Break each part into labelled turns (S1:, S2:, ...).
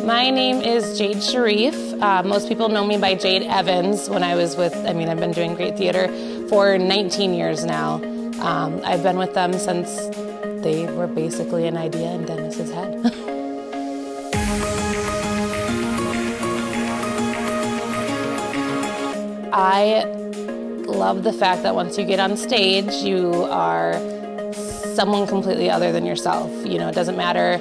S1: My name is Jade Sharif. Most people know me by Jade Evans when I was with, I've been doing great theater for 19 years now. I've been with them since they were basically an idea in Dennis's head. I love the fact that once you get on stage, you are someone completely other than yourself. You know, it doesn't matter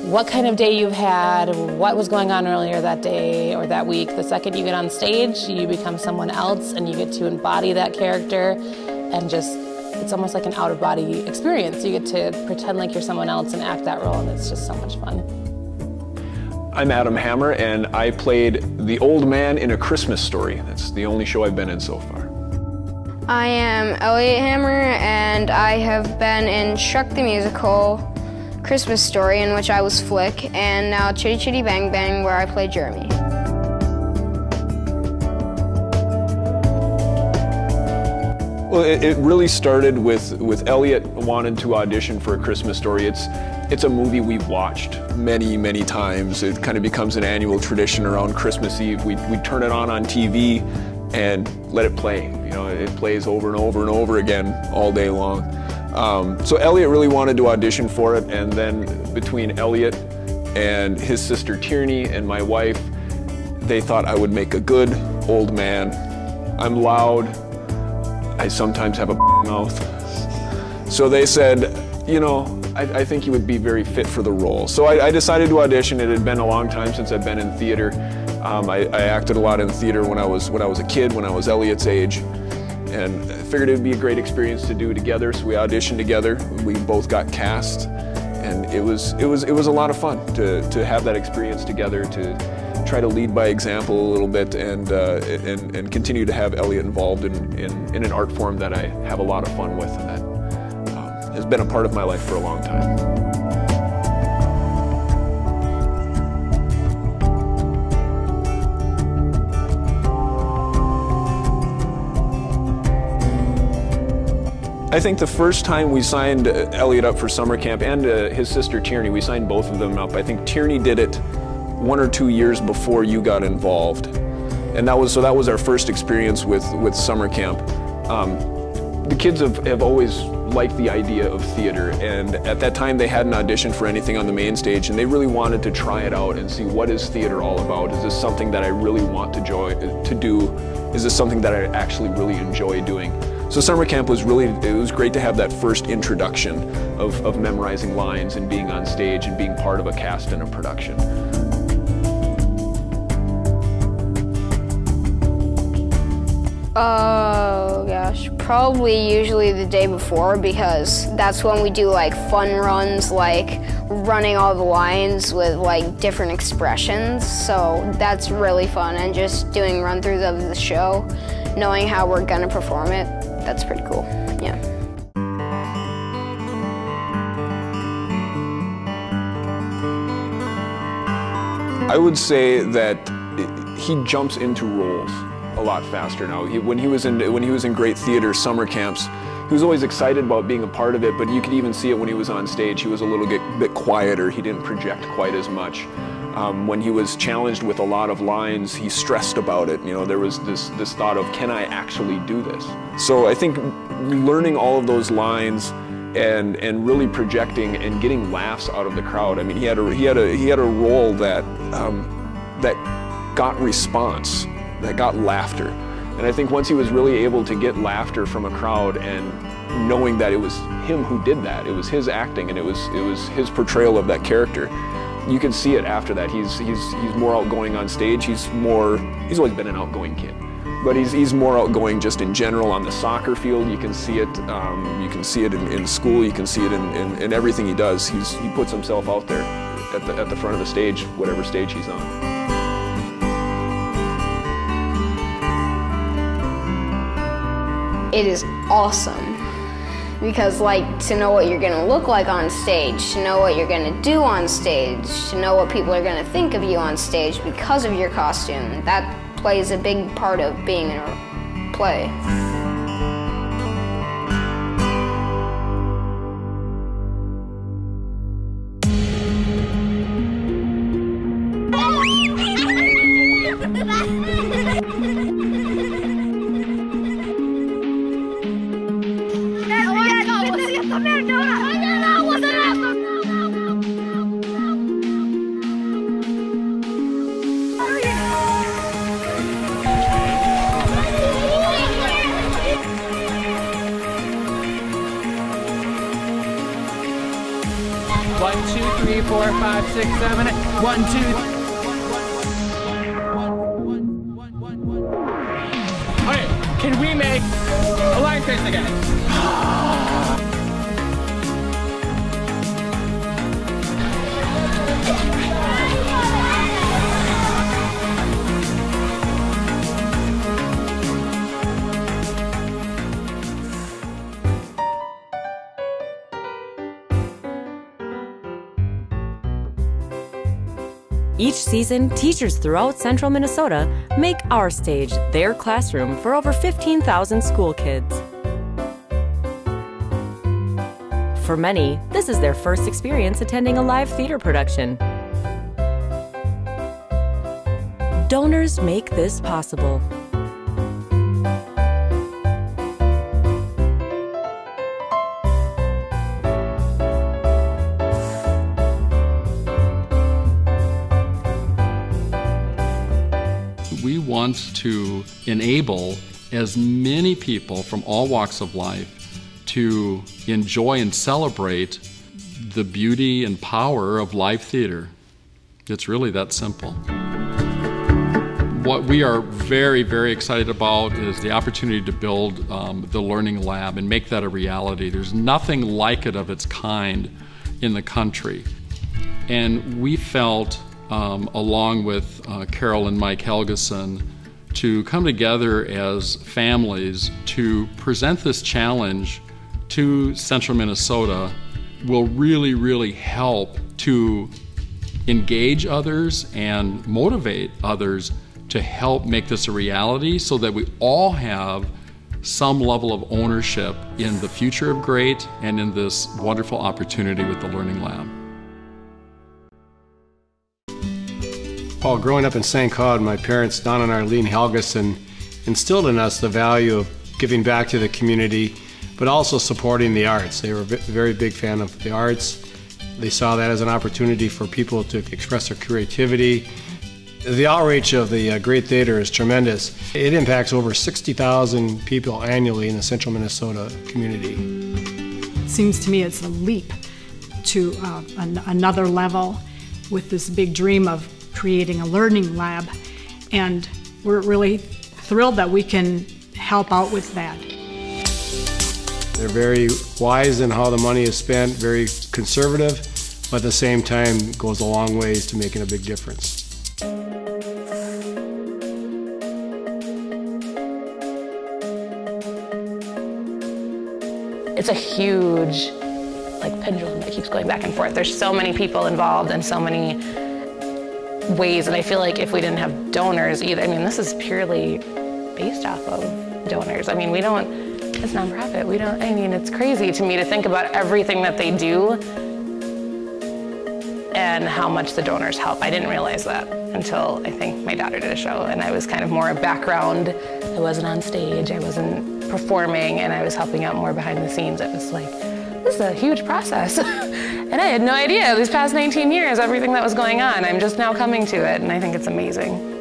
S1: what kind of day you've had, what was going on earlier that day or that week. The second you get on stage, you become someone else and you get to embody that character and just, it's almost like an out-of-body experience. You get to pretend like you're someone else and act that role, and it's just so much fun.
S2: I'm Adam Hammer, and I played the old man in A Christmas Story. That's the only show I've been in so far.
S3: I am Elliot Hammer, and I have been in Shrek the Musical, Christmas Story, in which I was Flick, and now Chitty Chitty Bang Bang, where I play Jeremy.
S2: Well, it really started with Elliot wanted to audition for A Christmas Story. It's a movie we've watched many times. It kind of becomes an annual tradition around Christmas Eve. We turn it on TV and let it play. You know, it plays over and over and over again all day long. So Elliot really wanted to audition for it, and then between Elliot and his sister Tierney and my wife, they thought I would make a good old man. I'm loud. I sometimes have a mouth. So they said, you know, I think you would be very fit for the role. So I decided to audition. It had been a long time since I've been in theater. I acted a lot in theater when I was a kid, when I was Elliot's age. And I figured it would be a great experience to do together, so we auditioned together. We both got cast, and it was a lot of fun to have that experience together, to try to lead by example a little bit, and continue to have Elliot involved in an art form that I have a lot of fun with, and that has been a part of my life for a long time. I think the first time we signed Elliot up for summer camp, and his sister Tierney, we signed both of them up. I think Tierney did it 1 or 2 years before you got involved. And that was our first experience with summer camp. The kids have always liked the idea of theater, and at that time they hadn't auditioned for anything on the main stage, and they really wanted to try it out and see, what is theater all about? Is this something that I really want to do? Is this something that I actually really enjoy doing? So summer camp was it was great to have that first introduction of memorizing lines and being on stage and being part of a cast in a production.
S3: Oh gosh, probably usually the day before, because that's when we do like fun runs, like running all the lines with like different expressions. So that's really fun, and just doing run-throughs of the show, knowing how we're gonna perform it, that's pretty cool, yeah.
S2: I would say that he jumps into roles a lot faster now. When he was in great theater summer camps, he was always excited about being a part of it, but you could even see it when he was on stage. He was a little bit quieter. He didn't project quite as much. When he was challenged with a lot of lines, he stressed about it. You know, there was this thought of, can I actually do this? So I think learning all of those lines and really projecting and getting laughs out of the crowd. I mean, he had a role that got response, that got laughter. And I think once he was really able to get laughter from a crowd, and knowing that it was him who did that, it was his acting, and it was his portrayal of that character, you can see it after that. He's more outgoing on stage. He's always been an outgoing kid, but he's more outgoing just in general on the soccer field. You can see it. You can see it in school. You can see it in everything he does. He puts himself out there at the front of the stage, whatever stage he's on.
S3: It is awesome, because like, to know what you're gonna look like on stage, to know what you're gonna do on stage, to know what people are gonna think of you on stage because of your costume, that plays a big part of being in a play.
S4: One, two, three, 4, 5, 6, 7, 8. 1, 2. Okay, can we make a line face again?
S5: Each season, teachers throughout central Minnesota make our stage their classroom for over 15,000 school kids. For many, this is their first experience attending a live theater production. Donors make this possible.
S6: We want to enable as many people from all walks of life to enjoy and celebrate the beauty and power of live theater. It's really that simple. What we are very, very excited about is the opportunity to build the Learning Lab and make that a reality. There's nothing like it of its kind in the country. And we felt, along with Carol and Mike Helgeson, to come together as families to present this challenge to Central Minnesota will really, really help to engage others and motivate others to help make this a reality, so that we all have some level of ownership in the future of GREAT and in this wonderful opportunity with the Learning Lab.
S7: Well, growing up in St. Cloud, my parents, Don and Arlene Helgeson, instilled in us the value of giving back to the community, but also supporting the arts. They were a very big fan of the arts. They saw that as an opportunity for people to express their creativity. The outreach of the GREAT Theater is tremendous. It impacts over 60,000 people annually in the central Minnesota community.
S8: It seems to me it's a leap to another level with this big dream of creating a learning lab, and we're really thrilled that we can help out with that.
S7: They're very wise in how the money is spent, very conservative, but at the same time goes a long ways to making a big difference.
S1: It's a huge pendulum that keeps going back and forth. There's so many people involved and so many ways, and I feel like if we didn't have donors either, I mean, this is purely based off of donors. I mean, it's nonprofit. I mean, it's crazy to me to think about everything that they do and how much the donors help. I didn't realize that until I think my daughter did a show, and I was kind of more a background. I wasn't on stage, I wasn't performing, and I was helping out more behind the scenes. It was like, this is a huge process. And I had no idea these past 19 years, everything that was going on. I'm just now coming to it, and I think it's amazing.